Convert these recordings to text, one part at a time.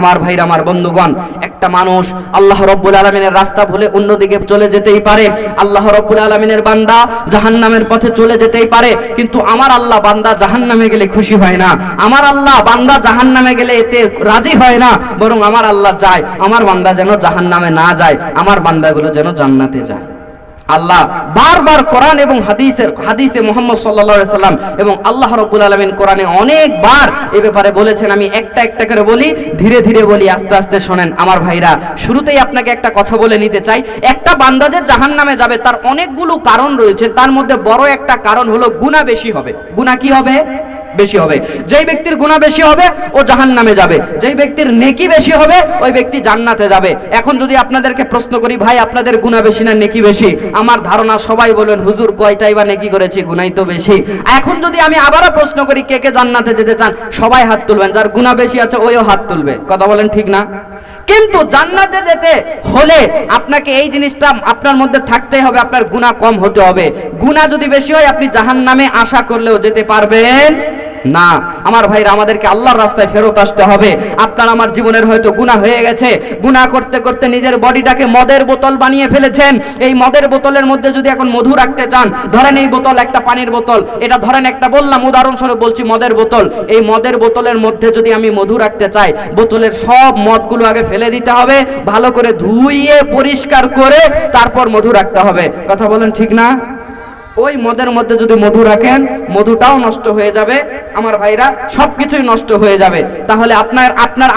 আমার ভাইরা, আমার বন্ধুগণ, একটা মানুষ আল্লাহ রাব্বুল আলামিনের রাস্তা ভুলে অন্যদিকে চলে যেতেই পারে। আল্লাহ রাব্বুল আলামিনের বান্দা জাহান্নামের পথে চলে যেতেই পারে, কিন্তু আমার আল্লাহ বান্দা জাহান্নামে গেলে খুশি হয় না। আমার আল্লাহ বান্দা জাহান্নামে গেলে এতে রাজি হয় না, বরং আমার আল্লাহ চায় আমার বান্দা যেন জাহান্নামে না যায়, আমার বান্দাগুলো যেন জান্নাতে যায়। আল্লাহ বারবার কোরআন এবং হাদিসে মুহাম্মদ সাল্লাল্লাহু আলাইহি সাল্লাম এবং আল্লাহ রাব্বুল আলামিন কোরআনে অনেকবার এই ব্যাপারে বলেছেন। আমি একটা একটা করে বলি, ধীরে ধীরে বলি, আস্তে আস্তে শোনেন। আমার ভাইরা, শুরুতেই আপনাকে একটা কথা বলে নিতে চাই। একটা বান্দা যে জাহান্নামে যাবে তার অনেকগুলো কারণ রয়েছে, তার মধ্যে বড় একটা কারণ হলো গুনাহ বেশি হবে। গুনাহ কি হবে? বেশি হবে। যেই ব্যক্তির গুনাহ বেশি হবে ও জাহান্নামে যাবে, যেই ব্যক্তির নেকি বেশি হবে ওই ব্যক্তি জান্নাতে যাবে। এখন যদি আপনাদেরকে প্রশ্ন করি, ভাই আপনাদের গুনাহ বেশি না নেকি বেশি? আমার ধারণা সবাই বলবেন, হুজুর কয়টাই বা নেকি করেছি, গুনাহই তো বেশি। এখন যদি আমি আবারও প্রশ্ন করি কে কে জান্নাতে যেতে চান, সবাই হাত তুলবেন। যার গুনাহ বেশি আছে ওইও হাত তুলবে। কথা বলেন ঠিক না? কিন্তু জান্নাতে যেতে হলে আপনাকে এই জিনিসটা আপনার মধ্যে থাকতেই হবে, আপনার গুনাহ কম হতে হবে। গুনাহ যদি বেশি হয় আপনি জাহান্নামে আশা করলেও যেতে পারবেন না। আমার ভাইরা, আমাদেরকে আল্লাহর রাস্তায় ফেরত আসতে হবে। আপনার আমার জীবনের হয়তো গুনাহ হয়ে গেছে, গুনাহ করতে করতে নিজের বডিটাকে মদের বোতল বানিয়ে ফেলেছেন। এই মদের বোতলের মধ্যে যদি এখন মধু রাখতে চান, ধরেন এই বোতল একটা পানির বোতল, এটা ধরেন একটা বললাম উদাহরণস্বরূপ বলছি মদের বোতল। এই মদের বোতলের মধ্যে যদি আমি মধু রাখতে চাই, বোতলের সব মদগুলো আগে ফেলে দিতে হবে, ভালো করে ধুইয়ে পরিষ্কার করে তারপর মধু রাখতে হবে। কথা বলেন ঠিক না? ওই মদের মধ্যে যদি মধু রাখেন, মধুটাও নষ্ট হয়ে যাবে। আমার ভাইরা, সবকিছুই নষ্ট হয়ে যাবে। তাহলে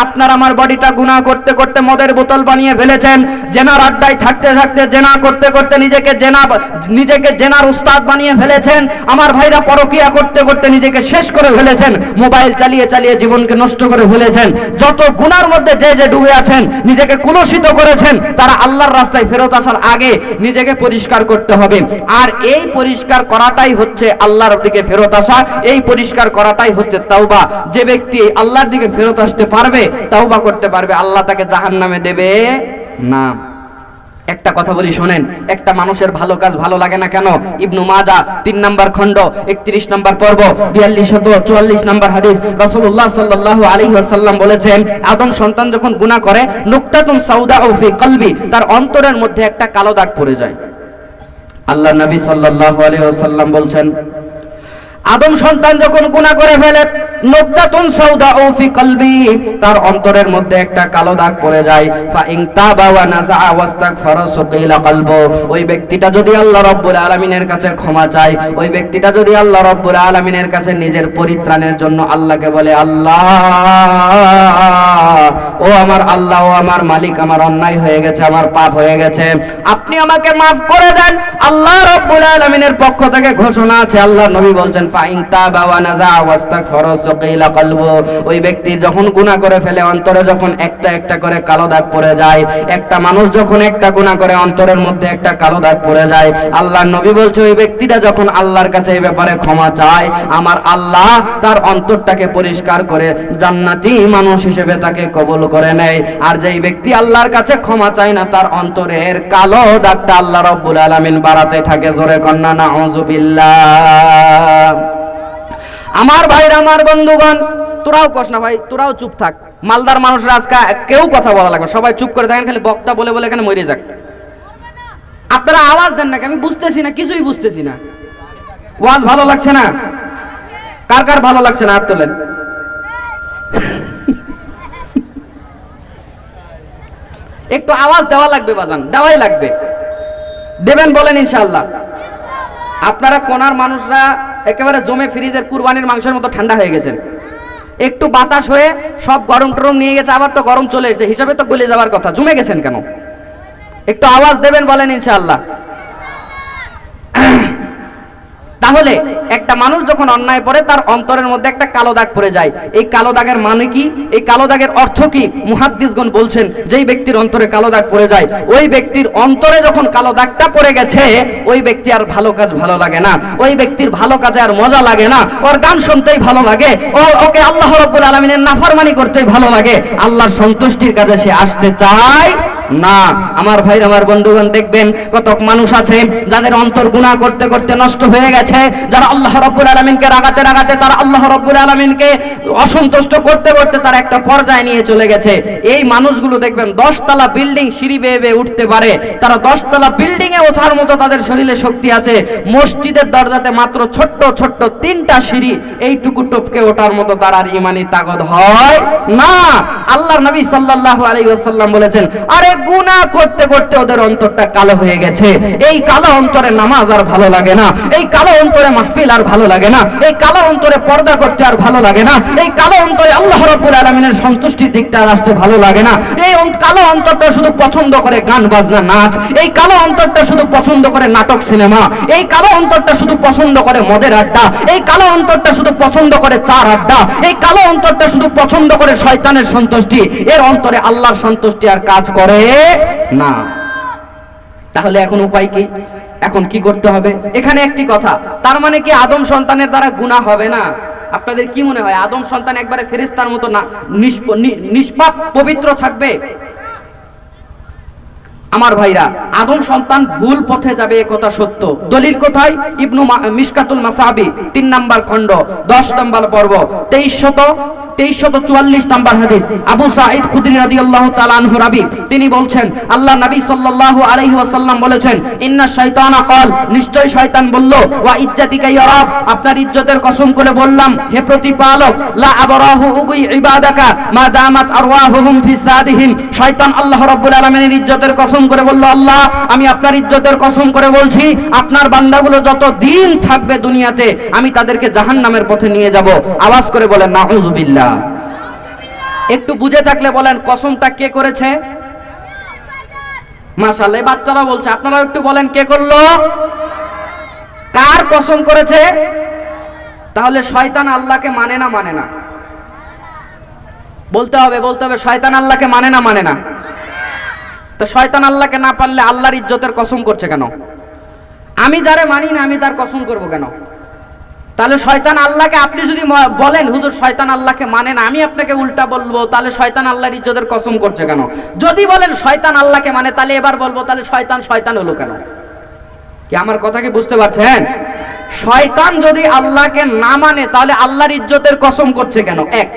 আপনার আমার বডিটা গুনাহ করতে করতে মদের বোতল বানিয়ে ফেলেছেন। জেনার আড্ডায় থাকতে থাকতে, জেনা করতে করতে নিজেকে জেনার উস্তাদ বানিয়ে ফেলেছেন। আমার ভাইরা, পরকিয়া করতে করতে নিজেকে শেষ করে ফেলেছেন। মোবাইল চালিয়ে চালিয়ে জীবনকে নষ্ট করে ফেলেছেন। যত গুনার মধ্যে যে ডুবে আছেন, নিজেকে কুলসিত করেছেন, তারা আল্লাহর রাস্তায় ফেরত আসার আগে নিজেকে পরিষ্কার করতে হবে। আর এই পরিষ্কার করাটাই হচ্ছে আল্লাহর দিকে ফেরত আসা, এই পরিষ্কার করাটাই হচ্ছে তাওবা। যে ব্যক্তি আল্লাহর দিকে ফেরত আসতে পারবে, তাওবা করতে পারবে, আল্লাহ তাকে জাহান্নামে দেবে না। একটা কথা বলি শোনেন, একটা মানুষের ভালো কাজ ভালো লাগে না কেন? ইবনু মাজাহ 3 নম্বর খণ্ড 31 নম্বর পর্ব 4244 নম্বর হাদিস, রাসূলুল্লাহ সাল্লাল্লাহু আলাইহি ওয়াসাল্লাম বলেছেন, আদম সন্তান যখন গুনাহ করে, নুকতাতুন সাউদাউ ফি কলবি, তার অন্তরের মধ্যে একটা কালো দাগ পড়ে যায়। আল্লাহ নবী সাল্লাল্লাহু আলাইহি ওয়াসাল্লাম বলছেন, আদম সন্তান যখন গুনাহ করে ফেলে, নুকতাতুন সাউদাউ ফি কলবি, তার অন্তরের মধ্যে একটা কালো দাগ পড়ে যায়। ফা ইন তাবা ওয়া নাযা ওয়াস্তাগফারা সুকিলা কলবু, ওই ব্যক্তিটা যদি আল্লাহ রাব্বুল আলামিনের কাছে ক্ষমা চায়, ওই ব্যক্তিটা যদি আল্লাহ রাব্বুল আলামিনের কাছে নিজের পরিত্রাণের জন্য আল্লাহকে বলে, আল্লাহ, ও আমার আল্লাহ, ও আমার মালিক, আমার অন্যায় হয়ে গেছে, আমার পাপ হয়ে গেছে, আপনি আমাকে মাফ করে দেন। আল্লাহ রাব্বুল আলামিনের পক্ষ থেকে ঘোষণা আছে, আল্লাহর নবী বলছেন, ফা ইন তাবা ওয়া নাযা ওয়াস্তাগফারা সুকিলা কলবু, ওই ব্যক্তি যখন গুনাহ করে ফেলে, অন্তরে যখন একটা একটা করে কালো দাগ পড়ে যায়, একটা মানুষ যখন একটা গুনাহ করে অন্তরের মধ্যে একটা কালো দাগ পড়ে যায়, আল্লাহর নবী বলছে, ওই ব্যক্তিটা যখন আল্লাহর কাছে এই ব্যাপারে ক্ষমা চায়, আমার আল্লাহ তার অন্তরটাকে পরিষ্কার করে জান্নাতি মানুষ হিসেবে তাকে কবুল করে নেয়। আর যেই ব্যক্তি আল্লাহর কাছে ক্ষমা চায় না, তার অন্তরের কালো দাগটা আল্লাহ রাব্বুল আলামিন বাড়াতে থাকে। জোরে কন্না নাউযুবিল্লাহ। আমার ভাইরা, আমার বন্ধুগণ, তোরাও কস না ভাই, তোরাও চুপ থাক। মালদার মানুষরা আজকে কেউ কথা বলা লাগবে, সবাই চুপ করে থাকেন, খালি বক্তা বলে বলে এখানে মরে যাক। আপনারা আওয়াজ দেন না, আমি বুঝতেছি না, কিছুই বুঝতেছি না। ওয়াজ ভালো লাগছে না? কার কার ভালো লাগছে না হাত তোলেন। একটু আওয়াজ দেওয়া লাগবে বাজান, দেওয়াই লাগবে। দেবেন বলেন ইনশাআল্লাহ। আপনারা কোনার মানুষরা একেবারে জমে ফ্রিজের কুরবানির মাংসের মতো ঠান্ডা হয়ে গেছেন। একটু বাতাস হয়ে সব গরম টরম নিয়ে গেছে, আবার তো গরম চলে এসেছে, হিসাবে তো গলে যাওয়ার কথা। জমে গেছেন কেন? একটু আওয়াজ দেবেন বলেন ইনশাআল্লাহ। তাহলে একটা মানুষ যখন অন্যায় করে, তার অন্তরের মধ্যে একটা কালো দাগ পড়ে যায়। এই কালো দাগের মানে কি? এই কালো দাগের অর্থ কি? মুহাদ্দিসগণ বলছেন, যেই ব্যক্তির অন্তরে কালো দাগ পড়ে যায়, ওই ব্যক্তির অন্তরে যখন কালো দাগটা পড়ে গেছে, ওই ব্যক্তি আর ভালো কাজ ভালো লাগে না, ওই ব্যক্তির ভালো কাজে আর মজা লাগে না, ওর গান শুনতেই ভালো লাগে, ওকে আল্লাহ রাব্বুল আলামিনের নাফরমানি করতেই ভালো লাগে, আল্লাহর সন্তুষ্টির কাজে সে আসতে চায় না। আমার ভাই, আমার বন্ধুগণ, দেখবেন কত মানুষ আছে যাদের অন্তর গুনাহ করতে করতে নষ্ট হয়ে গেছে, যারা আল্লাহ রাব্বুল আলামিনকে রাগাতে রাগাতে তারা আল্লাহ রাব্বুল আলামিনকে অসন্তুষ্ট করতে করতে তারা একটা পর্যায়ে নিয়ে চলে গেছে। এই মানুষগুলো দেখবেন 10 তলা বিল্ডিং সিঁড়ি বেয়ে বেয়ে উঠতে পারে, তারা 10 তলা বিল্ডিং এ ওঠার মতো তাদের শরীরে শক্তি আছে। মসজিদের দরজাতে মাত্র ছোট্ট ছোট্ট 3টা সিঁড়ি, এইটুকু টপকে ওঠার মতো তার আর ঈমানি তাকত হয় না। আল্লাহর নবী সাল্লাল্লাহু আলাইহি ওয়াসাল্লাম বলেছেন, আরে গুনাহ করতে করতে ওদের অন্তরটা কালো হয়ে গেছে, এই কালো অন্তরে নামাজ আর ভালো লাগে না, এই কালো অন্তরে মাহফিল আর ভালো লাগে না, এই কালো অন্তরে পর্দা করতে আর ভালো লাগে না, এই কালো অন্তরে আল্লাহ রাব্বুল আলামিনের সন্তুষ্টির দিকটা আর আসতে ভালো লাগে না, এই কালো অন্তরটা শুধু পছন্দ করে গান বাজনা নাচ, এই কালো অন্তরটা শুধু পছন্দ করে নাটক সিনেমা, এই কালো অন্তরটা শুধু পছন্দ করে মদের আড্ডা, এই কালো অন্তরটা শুধু পছন্দ করে চার আড্ডা, এই কালো অন্তরটা শুধু পছন্দ করে শয়তানের সন্তুষ্টি, এর অন্তরে আল্লাহর সন্তুষ্টি আর কাজ করে না। তাহলে এখন উপায় কি? এখন কি করতে হবে? এখানে একটি কথা, তার মানে কি আদম সন্তানের দ্বারা গুনাহ হবে না? আপনাদের কি মনে হয় আদম সন্তান একবারে ফেরেশতার মতো না নিষ্পাপ পবিত্র থাকবে? আমার ভাইরা, আদম সন্তান ভুল পথে যাবে, কথা সত্য। দলিল কোথায়? ইবনু মিশকাতুল মাসাবি 3 নম্বর খণ্ড 10 নম্বর পর্ব 2344 নম্বর হাদিস। আবু সাঈদ খুদরি রাদিয়াল্লাহু তাআলা আনহু রাবি, তিনি বলছেন আল্লাহ নবী সাল্লাল্লাহু আলাইহি ওয়াসাল্লাম বলেছেন, ইন্না শাইতানা ক্বাল, নিশ্চয় শয়তান বলল, ওয়া ইজ্জাতিকা ইয়া রাব, আপনার ইজ্জতের কসম করে বললাম হে প্রতিপালক, লা আবরাহু উগি ইবাদাকা মা দামাত আরওয়াহুহুম ফি সাদিহিম। শয়তান আল্লাহ রাব্বুল আলামিনের ইজ্জতের কসম করে বলল, আল্লাহ আমি আপনার ইজ্জতের কসম করে বলছি, আপনার বান্দাগুলো যত দিন থাকবে দুনিয়াতে আমি তাদেরকে জাহান্নামের পথে নিয়ে যাব। আওয়াজ করে বলেন নাউযুবিল্লাহ। একটু বুঝে থাকলে বলেন কসমটা কে করেছে? মাশাআল্লাহ, বাচ্চারা বলছে, আপনারাও একটু বলেন কে করলো? কার কসম করেছে? তাহলে শয়তান আল্লাহকে মানে না? মানে না বলতে হবে, বলতে হবে শয়তান আল্লাহকে মানে না? মানে না। তো শয়তান আল্লাহকে না পারলে আল্লাহর ইজ্জতের কসম করছে কেন? আমি যারে মানি না আমি তার কসম করব কেন? তাহলে শয়তান আল্লাহকে, আপনি যদি বলেন হুজুর শয়তান আল্লাহকে মানে না, আমি আপনাকে উল্টা বলবো, তাহলে শয়তান আল্লাহর ইজ্জতের কসম করছে কেন? যদি বলেন শয়তান আল্লাহকে মানে, তাহলে এবার বলবো তাহলে শয়তান শয়তান হলো কেন? কি আমার কথা কি বুঝতে পারছেন? শয়তান যদি আল্লাহকে না মানে তাহলে আল্লাহর ইজ্জতের কসম করছে কেন? এক,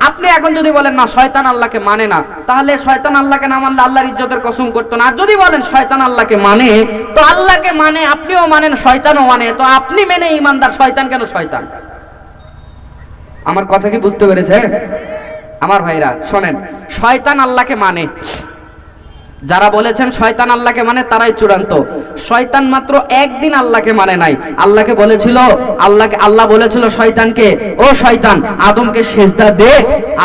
আপনি এখন যদি বলেন না শয়তান আল্লাহকে মানে না, তাহলে শয়তান আল্লাহকে না মানলে আল্লাহর ইজ্জতের কসম করতো না। আর যদি বলেন শয়তান আল্লাহকে মানে, তো আল্লাহকে মানে, আপনিও মানেন শয়তানও মানে, তো আপনি মেনে ঈমানদার, শয়তান কেন শয়তান? আমার কথা কি বুঝতে পেরেছে? আমার ভাইরা শোনেন, শয়তান আল্লাহকে মানে, যারা বলেছেন শয়তান আল্লাহকে মানে তারাই চূড়ান্ত। শয়তান মাত্র একদিন আল্লাহকে মানে নাই। আল্লাহকে বলেছিল, আল্লাহ বলেছিল শয়তানকে, ও শয়তান আদমকে সেজদা দে,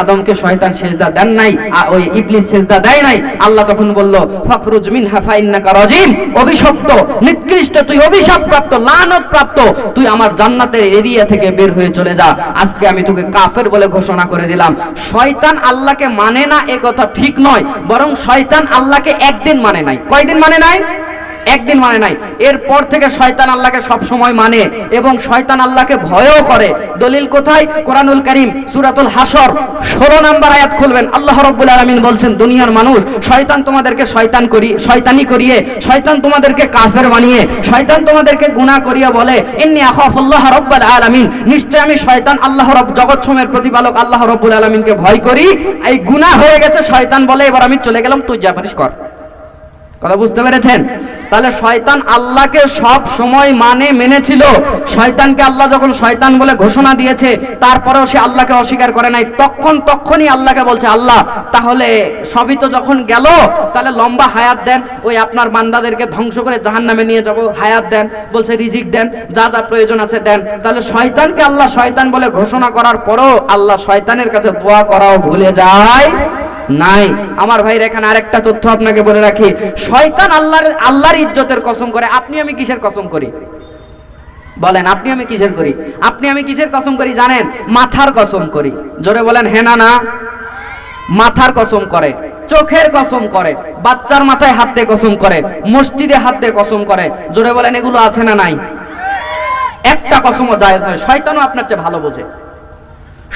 আদমকে শয়তান সেজদা দেন নাই, ওই ইবলিস সেজদা দেয় নাই। আল্লাহ তখন বলল, ফাখরুজ মিনহা ফাইন্নাকা রাজিম, অভিশপ্ত, নিকৃষ্ট, তুই অভিশাপপ্রাপ্ত, লানত-প্রাপ্ত, তুই আমার জান্নাতের এরিয়া থেকে বের হয়ে চলে যা, আজকে আমি তোকে কাফের বলে ঘোষণা করে দিলাম। শয়তান আল্লাহকে মানে না এ কথা ঠিক নয়, বরং শয়তান আল্লাহকে একদিন মানে নাই। কয়দিন মানে নাই? একদিন মানে নাই। এরপর থেকে শয়তান আল্লাহকে সব সময় মানে এবং শয়তান আল্লাহকে ভয়ও করে। দলিল কোথায়? কোরআনুল কারীম সূরাতুল হাসর 16 নম্বর আয়াত খুলবেন। আল্লাহ রাব্বুল আলামিন বলছেন, দুনিয়ার মানুষ, শয়তান তোমাদেরকে শয়তানি করিয়ে, শয়তান তোমাদেরকে কাফের বানিয়ে, শয়তান তোমাদেরকে গুনাহ করিয়ে বলে, ইন্নী আখাফুল্লাহ রাব্বুল আলামিন, নিশ্চয় আমি শয়তান আল্লাহ জগৎসমূহের প্রতিপালক আল্লাহ রাব্বুল আলামিনকে ভয় করি। এই গুনাহ হয়ে গেছে, শয়তান বলে এবার আমি চলে গেলাম, তুই যা পারিস কর। কথা বুঝতে পেরেছেন? তাহলে শয়তান আল্লাহকে সব সময় মেনেছিল। শয়তানকে আল্লাহ যখন শয়তান বলে ঘোষণা দিয়েছে, তারপরেও সে আল্লাহকে অস্বীকার করে নাই। তখনই আল্লাহকে বলছে, আল্লাহ তাহলে সবই তো যখন গেল, তাহলে লম্বা হায়াত দেন, ওই আপনার বান্দাদেরকে ধ্বংস করে জাহান্নামে নিয়ে যাব, হায়াত দেন, বলছে রিজিক দেন, যা যা প্রয়োজন আছে দেন। তাহলে শয়তানকে আল্লাহ শয়তান বলে ঘোষণা করার পরও আল্লাহ শয়তানের কাছে দোয়া করাও ভুলে যায় নাই। আমার ভাইরা, এখানে আরেকটা তথ্য আপনাকে বলে রাখি, শয়তান আল্লাহর ইজ্জতের কসম করে। আপনি আমি কিসের কসম করি? বলেন, আপনি আমি কিসের করি? আপনি আমি কিসের কসম করি জানেন? মাথার কসম করি। জোরে বলেন হ্যাঁ না না? মাথার কসম করে, চোখের কসম করে, বাচ্চার মাথায় হাত দিয়ে কসম করে, মসজিদে হাত দিয়ে কসম করে। জোরে বলেন এগুলো আছে না নাই? একটা কসমও জায়েজ নয়। শয়তানও আপনার চেয়ে ভালো বোঝে।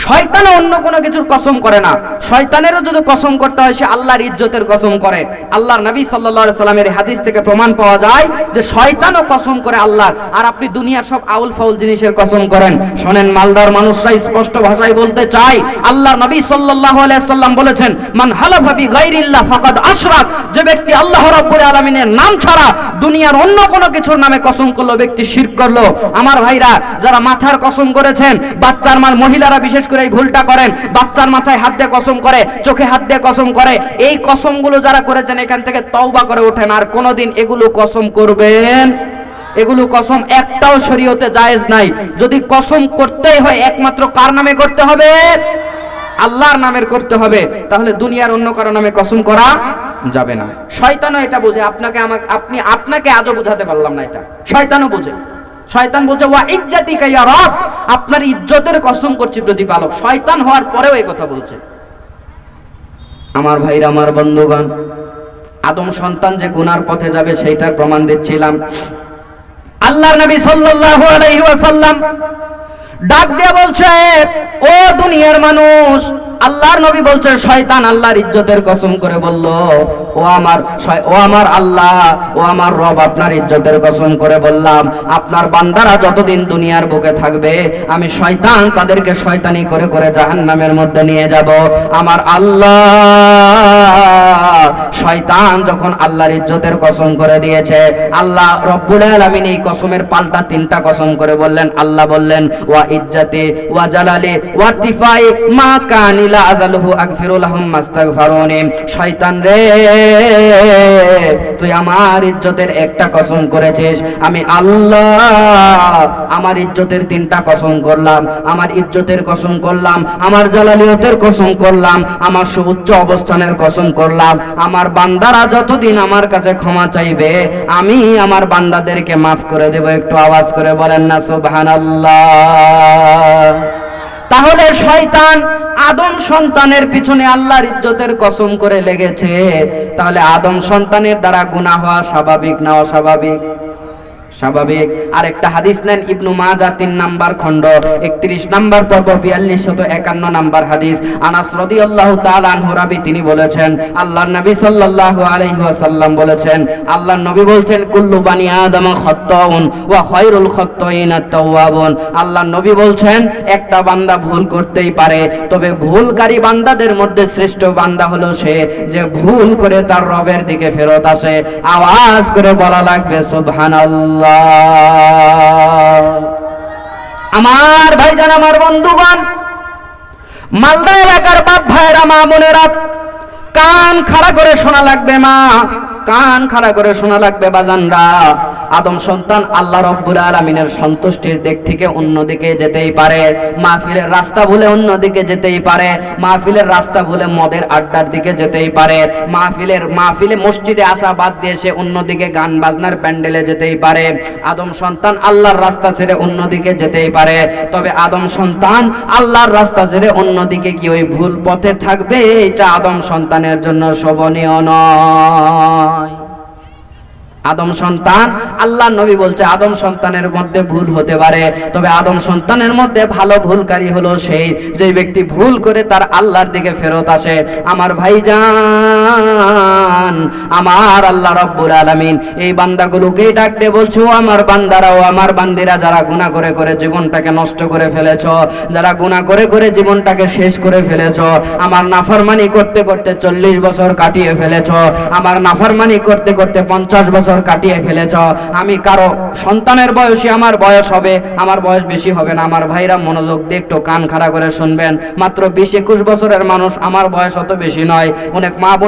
শয়তানও অন্য কোনো কিছুর কসম করে না। শয়তানেরও যদি কসম করতে হয় সে আল্লাহর ইজ্জতের কসম করে। আল্লাহর নবী সাল্লাল্লাহু আলাইহি সাল্লামের হাদিস থেকে প্রমাণ পাওয়া যায় যে শয়তানও কসম করে আল্লাহর, আর আপনি দুনিয়ার সব আউল ফাউল জিনিসের কসম করেন। শোনেন, মালদার মানুষরা স্পষ্ট ভাষায় বলতে চায়, আল্লাহর নবী সাল্লাল্লাহু আলাইহি সাল্লাম বলেছেন, মান হালাফা বিগাইরিল্লাহ ফাকাদ আশরাক, যে ব্যক্তি আল্লাহ রাব্বুল আলামিনের নাম ছাড়া দুনিয়ার অন্য কোনো কিছুর নামে কসম করলো, ব্যক্তি শিরক করলো। আমার ভাইরা, যারা মাথার কসম করেছেন, বাচ্চার মহিলারা বিশেষ করে এই ভুলটা করেন, বাচ্চার মাথায় হাত দিয়ে কসম করে, চোখে হাত দিয়ে কসম করে। এই কসমগুলো যারা করেছেন এখান থেকে তওবা করে ওঠেন, আর কোনোদিন এগুলো কসম করবেন। এগুলো কসম একটাও শরীয়তে জায়েজ নাই। যদি কসম করতেই হয় একমাত্র কার নামে করতে হবে? আল্লাহর নামের করতে হবে। তাহলে দুনিয়ার অন্য কারো নামে কসম করা যাবে না। শয়তানও এটা বোঝে, আপনাকে আজও বোঝাতে পারলাম না, এটা শয়তানও বোঝে। শয়তান বলছে ওয়া ইজ্জাতিকা ইয়া রব, আপনার ইজ্জতের কসম করছি প্রতিপালক। শয়তান হওয়ার পরেও এই কথা বলছে। আমার ভাইরা, আমার বন্ধুগণ, আদম সন্তান যে গুনার পথে যাবে সেইটার প্রমাণ দিচ্ছিলাম। আল্লাহর নবী সাল্লাল্লাহু আলাইহি ওয়াসাল্লাম ডাক দিয়ে বলছে, ও দুনিয়ার মানুষ, আল্লাহর নবী বলছে শয়তান আল্লাহর ইজ্জতের কসম করে বলল, ও আমার আল্লাহ, ও আমার রব, আপনার ইজ্জতের কসম করে বললাম, আপনার বান্দারা যতদিন দুনিয়ার বুকে থাকবে আমি শয়তান তাদেরকে শয়তানি করে করে জাহান্নামের মধ্যে নিয়ে যাব। আমার আল্লাহ, শয়তান যখন আল্লাহর ইজ্জতের কসম করে দিয়েছে, আল্লাহ রব্বুল আলামিন এই কসমের পাল্টা 3টা কসম করে বললেন। আল্লাহ বললেন, ওয়া ইজ্জাতি ওয়া জালালি ওয়া ইরতিফাই মা কানিলা আযালহু আগফিরু লাহুম মাস্তাগফিরুনি। শয়তান রে, তুই আমার ইজ্জতের একটা কসম করেছিস, আমি আল্লাহ আমার ইজ্জতের 3টা কসম করলাম। আমার ইজ্জতের কসম করলাম, আমার জালালিয়তের কসম করলাম, আমার সুউচ্চ অবস্থানের কসম করলাম। আমার বান্দারা যতদিন আমার কাছে ক্ষমা চাইবে আমি আমার বান্দাদেরকে মাফ করে দেব। একটু আওয়াজ করে বলেন না সুবহানাল্লাহ। তাহলে শয়তান আদম সন্তানের পিছনে আল্লাহর ইজ্জতের কসম করে লেগেছে। তাহলে আদম সন্তানের দ্বারা গুনাহ হওয়া স্বাভাবিক না অস্বাভাবিক? স্বাভাবিক। আরেকটা হাদিস নেন, ইবনু মাজাহ 3 নাম্বার খণ্ড 31 নাম্বার পর্ব 4251 নাম্বার হাদিস। আনাস রাদিয়াল্লাহু তাআলা আনহু রাবি, তিনি বলেছেন, আল্লাহর নবী সাল্লাল্লাহু আলাইহি ওয়াসাল্লাম বলেছেন, আল্লাহর নবী বলছেন, কুল্লু বানি আদম খাত্তাউন ওয়া খায়রুল খাত্তাইন আত-তাওয়াবুন। আল্লাহর নবী বলছেন, একটা বান্দা ভুল করতেই পারে, তবে ভুলকারী বান্দাদের মধ্যে শ্রেষ্ঠ বান্দা হলো সে যে ভুল করে তার রবের দিকে ফেরত আসে। আওয়াজ করে বলা লাগবে সুবহানাল্লাহ। আমার ভাইজান, আমার বন্ধুগণ, মালদা এলাকার বাপ ভাইরা, মা বোনেরা, কান খাড়া করে শোনা লাগবে, মা কান খাড়া করে শোনা লাগবে, বাজানরা। আদম সন্তান আল্লাহ রাব্বুল আলামিনের সন্তুষ্টির দিক থেকে অন্যদিকে যেতেই পারে, মাহফিলের রাস্তা ভুলে অন্যদিকে যেতেই পারে, মাহফিলের রাস্তা ভুলে মদের আড্ডার দিকে যেতেই পারে, মাহফিলে মসজিদে আসা বাদ দিয়ে সে অন্যদিকে গান বাজনার প্যান্ডেলে যেতেই পারে। আদম সন্তান আল্লাহর রাস্তা ছেড়ে অন্যদিকে যেতেই পারে, তবে আদম সন্তান আল্লাহর রাস্তা ছেড়ে অন্যদিকে কি ওই ভুল পথে থাকবে, এটা আদম সন্তানের জন্য শোভনীয় নয়। আদম সন্তান, আল্লাহর নবী বলছে, আদম সন্তানের মধ্যে ভুল হতে পারে, তবে আদম সন্তানের মধ্যে ভালো ভুলকারী হলো সেই যে ব্যক্তি ভুল করে তার আল্লাহর দিকে ফেরত আসে। আমার ভাইজান, আমার আল্লাহ রাব্বুল আলামিন এই বান্দাগুলোকে ডাক দিয়ে বলছো, আমার বান্দারা ও আমার বান্দিরা, যারা গুনাহ করে করে জীবনটাকে নষ্ট করে ফেলেছো, যারা গুনাহ করে করে জীবনটাকে শেষ করে ফেলেছো, আমার নাফরমানি করতে করতে 40 বছর কাটিয়ে ফেলেছো, আমার নাফরমানি করতে করতে 50 বছর কাটিয়ে ফেলেছ। আমি কারো সন্তানের বয়সী আমার বয়স হবে, আমার বয়স বেশি হবে না। আমার ভাইরা মনোযোগ দিয়ে একটু কান খাড়া করে শুনবেন, মাত্র 20-21 বছরের মানুষ, আমার বয়স অত বেশি নয়। অনেক মা বোন